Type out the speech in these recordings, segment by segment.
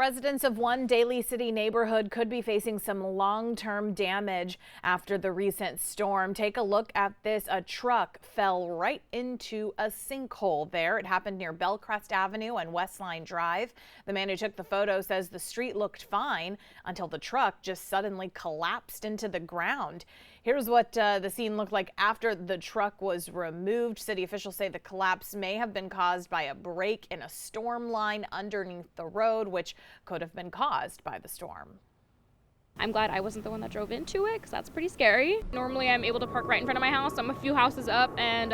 Residents of one Daly City neighborhood could be facing some long-term damage after the recent storm. Take a look at this. A truck fell right into a sinkhole there. It happened near Bellcrest Avenue and Westline Drive. The man who took the photo says the street looked fine until the truck just suddenly collapsed into the ground. Here's what the scene looked like after the truck was removed. City officials say the collapse may have been caused by a break in a storm line underneath the road, which could have been caused by the storm. I'm glad I wasn't the one that drove into it because that's pretty scary. Normally I'm able to park right in front of my house. I'm a few houses up, and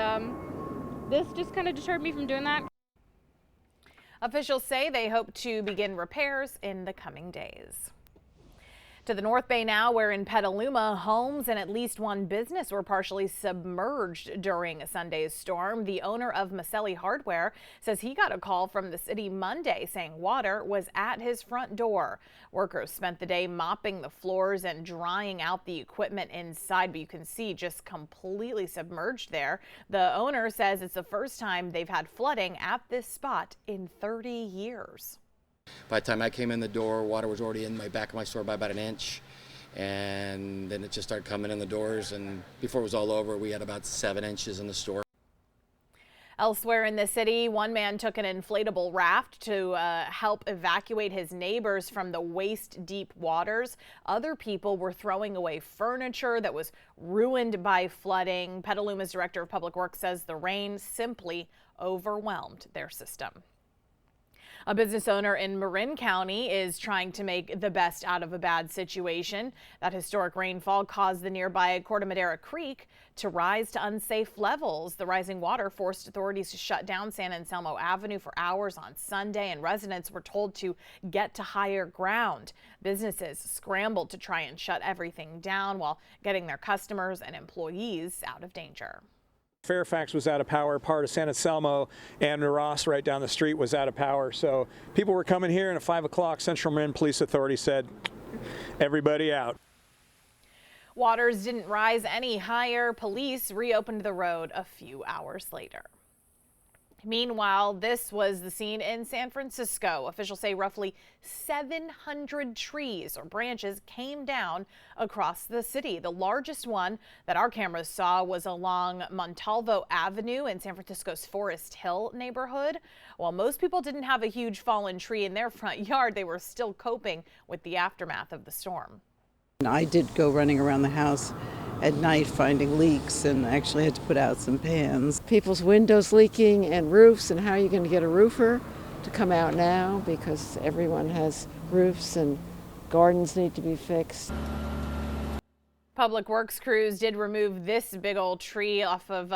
this just kind of deterred me from doing that. Officials say they hope to begin repairs in the coming days. To the North Bay now, where in Petaluma, homes and at least one business were partially submerged during Sunday's storm. The owner of Maselli Hardware says he got a call from the city Monday saying water was at his front door. Workers spent the day mopping the floors and drying out the equipment inside, but you can see just completely submerged there. The owner says it's the first time they've had flooding at this spot in 30 years. By the time I came in the door, water was already in my back of my store by about an inch, and then it just started coming in the doors, and before it was all over, we had about 7 inches in the store. Elsewhere in the city, one man took an inflatable raft to help evacuate his neighbors from the waist-deep waters. Other people were throwing away furniture that was ruined by flooding. Petaluma's director of public works says the rain simply overwhelmed their system. A business owner in Marin County is trying to make the best out of a bad situation. That historic rainfall caused the nearby Corte Madera Creek to rise to unsafe levels. The rising water forced authorities to shut down San Anselmo Avenue for hours on Sunday, and residents were told to get to higher ground. Businesses scrambled to try and shut everything down while getting their customers and employees out of danger. Fairfax was out of power, part of San Anselmo, and Ross right down the street was out of power. So people were coming here, and at 5 o'clock, Central Marin Police Authority said, everybody out. Waters didn't rise any higher. Police reopened the road a few hours later. Meanwhile, this was the scene in San Francisco. Officials say roughly 700 trees or branches came down across the city. The largest one that our cameras saw was along Montalvo Avenue in San Francisco's Forest Hill neighborhood. While most people didn't have a huge fallen tree in their front yard, they were still coping with the aftermath of the storm. I did go running around the house at night finding leaks and actually had to put out some pans. People's windows leaking and roofs, and how are you going to get a roofer to come out now because everyone has roofs and gardens need to be fixed. Public Works crews did remove this big old tree off of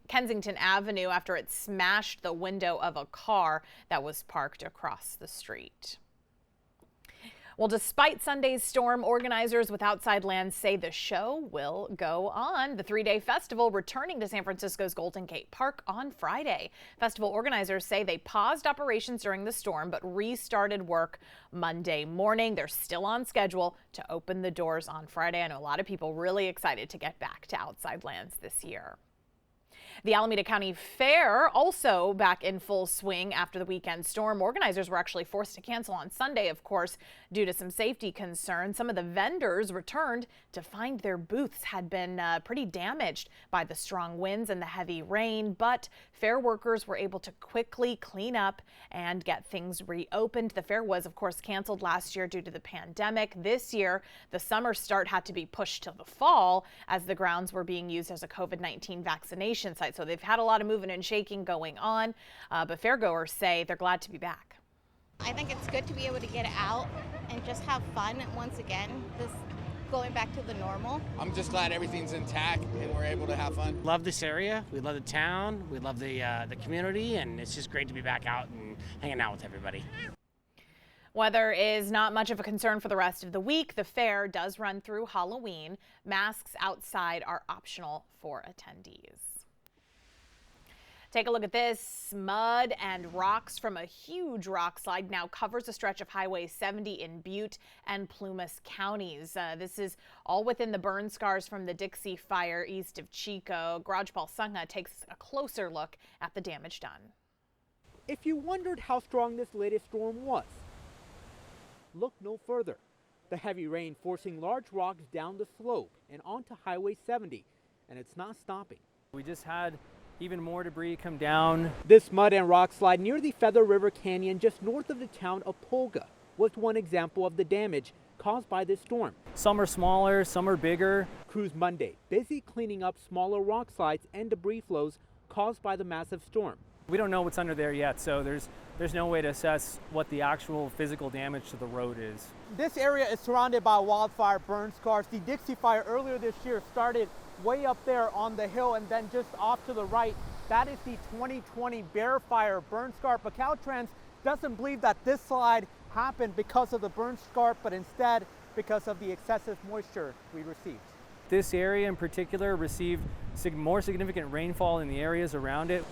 Kensington Avenue after it smashed the window of a car that was parked across the street. Well, despite Sunday's storm, organizers with Outside Lands say the show will go on. The three-day festival returning to San Francisco's Golden Gate Park on Friday. Festival organizers say they paused operations during the storm but restarted work Monday morning. They're still on schedule to open the doors on Friday. I know a lot of people really excited to get back to Outside Lands this year. The Alameda County Fair also back in full swing after the weekend storm. Organizers were actually forced to cancel on Sunday, of course, due to some safety concerns. Some of the vendors returned to find their booths had been pretty damaged by the strong winds and the heavy rain, but fair workers were able to quickly clean up and get things reopened. The fair was, of course, canceled last year due to the pandemic. This year, the summer start had to be pushed to the fall as the grounds were being used as a COVID-19 vaccination site. So they've had a lot of moving and shaking going on, but fairgoers say they're glad to be back. I think it's good to be able to get out and just have fun once again, this going back to the normal. I'm just glad everything's intact and we're able to have fun. Love this area, we love the town, we love the community, and it's just great to be back out and hanging out with everybody. Weather is not much of a concern for the rest of the week. The fair does run through Halloween. Masks outside are optional for attendees. Take a look at this. Mud and rocks from a huge rock slide now covers a stretch of Highway 70 in Butte and Plumas counties. This is all within the burn scars from the Dixie Fire east of Chico. Garage Paul Sungha takes a closer look at the damage done. If you wondered how strong this latest storm was, look no further. The heavy rain forcing large rocks down the slope and onto Highway 70, and it's not stopping. We just had even more debris come down. This mud and rock slide near the Feather River Canyon just north of the town of Polga was one example of the damage caused by this storm. Some are smaller, some are bigger. Crews Monday busy cleaning up smaller rock slides and debris flows caused by the massive storm. We don't know what's under there yet, so there's no way to assess what the actual physical damage to the road is. This area is surrounded by wildfire burn scars. The Dixie Fire earlier this year started way up there on the hill, and then just off to the right, that is the 2020 Bear Fire burn scar. But Caltrans doesn't believe that this slide happened because of the burn scar, but instead because of the excessive moisture we received. This area in particular received more significant rainfall in the areas around it.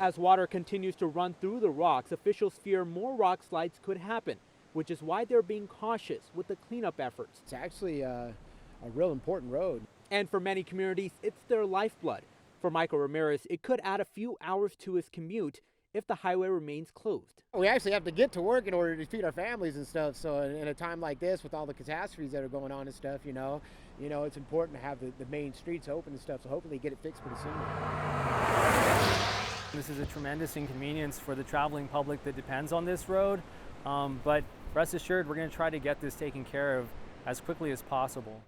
As water continues to run through the rocks, officials fear more rock slides could happen, which is why they're being cautious with the cleanup efforts. It's actually a real important road. And for many communities, it's their lifeblood. For Michael Ramirez, it could add a few hours to his commute if the highway remains closed. We actually have to get to work in order to feed our families and stuff. So in a time like this, with all the catastrophes that are going on and stuff, you know, it's important to have the main streets open and stuff. So hopefully get it fixed pretty soon. This is a tremendous inconvenience for the traveling public that depends on this road. But rest assured, we're going to try to get this taken care of as quickly as possible.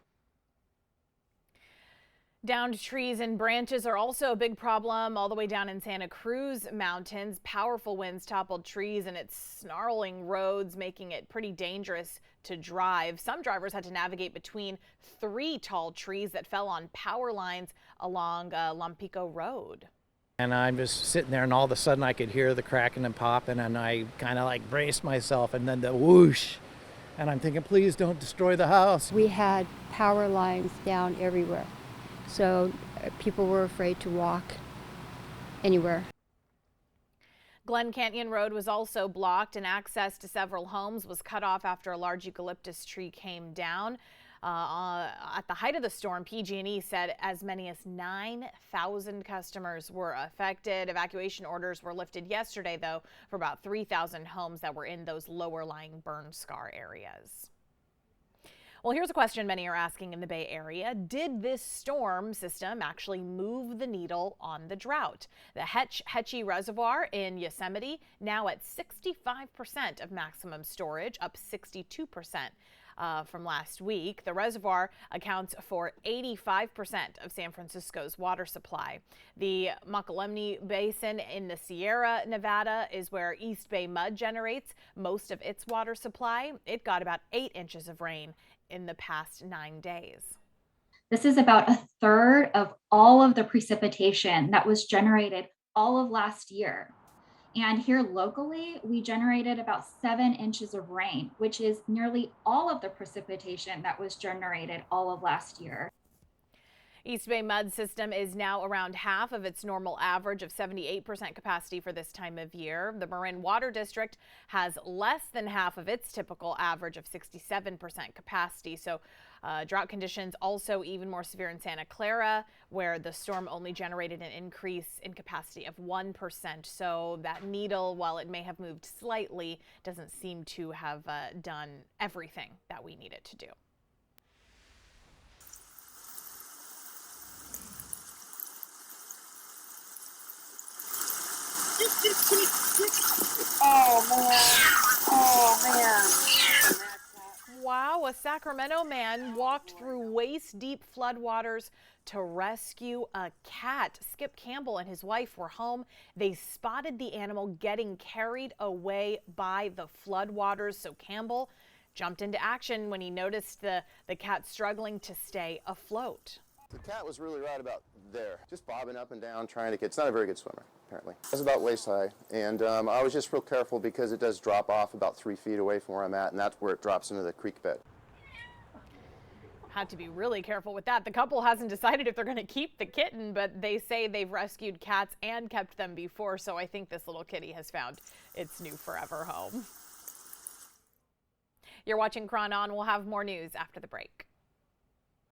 Downed trees and branches are also a big problem all the way down in Santa Cruz Mountains. Powerful winds toppled trees and it's snarling roads, making it pretty dangerous to drive. Some drivers had to navigate between 3 tall trees that fell on power lines along Lompico Road. And I'm just sitting there, and all of a sudden I could hear the cracking and popping, and I kind of like braced myself, and then the whoosh. And I'm thinking, please don't destroy the house. We had power lines down everywhere, so people were afraid to walk anywhere. Glen Canyon Road was also blocked, and access to several homes was cut off after a large eucalyptus tree came down. At the height of the storm, PG&E said as many as 9,000 customers were affected. Evacuation orders were lifted yesterday, though, for about 3,000 homes that were in those lower-lying burn scar areas. Well, here's a question many are asking in the Bay Area. Did this storm system actually move the needle on the drought? The Hetchy Reservoir in Yosemite now at 65% of maximum storage, up 62%. From last week. The reservoir accounts for 85% of San Francisco's water supply. The Mokelumne Basin in the Sierra Nevada is where East Bay Mud generates most of its water supply. It got about 8 inches of rain in the past 9 days. This is about a third of all of the precipitation that was generated all of last year. And here locally, we generated about 7 inches of rain, which is nearly all of the precipitation that was generated all of last year. East Bay Mud System is now around half of its normal average of 78% capacity for this time of year. The Marin Water District has less than half of its typical average of 67% capacity. So drought conditions also even more severe in Santa Clara, where the storm only generated an increase in capacity of 1%. So that needle, while it may have moved slightly, doesn't seem to have done everything that we need it to do. Oh man. Wow, a Sacramento man walked through waist-deep floodwaters to rescue a cat. Skip Campbell and his wife were home. They spotted the animal getting carried away by the floodwaters, so Campbell jumped into action when he noticed the cat struggling to stay afloat. The cat was really right about there, just bobbing up and down, trying to get, it's not a very good swimmer, apparently. It was about waist high, and I was just real careful because it does drop off about 3 feet away from where I'm at, and that's where it drops into the creek bed. Had to be really careful with that. The couple hasn't decided if they're going to keep the kitten, but they say they've rescued cats and kept them before, so I think this little kitty has found its new forever home. You're watching KRON On. We'll have more news after the break.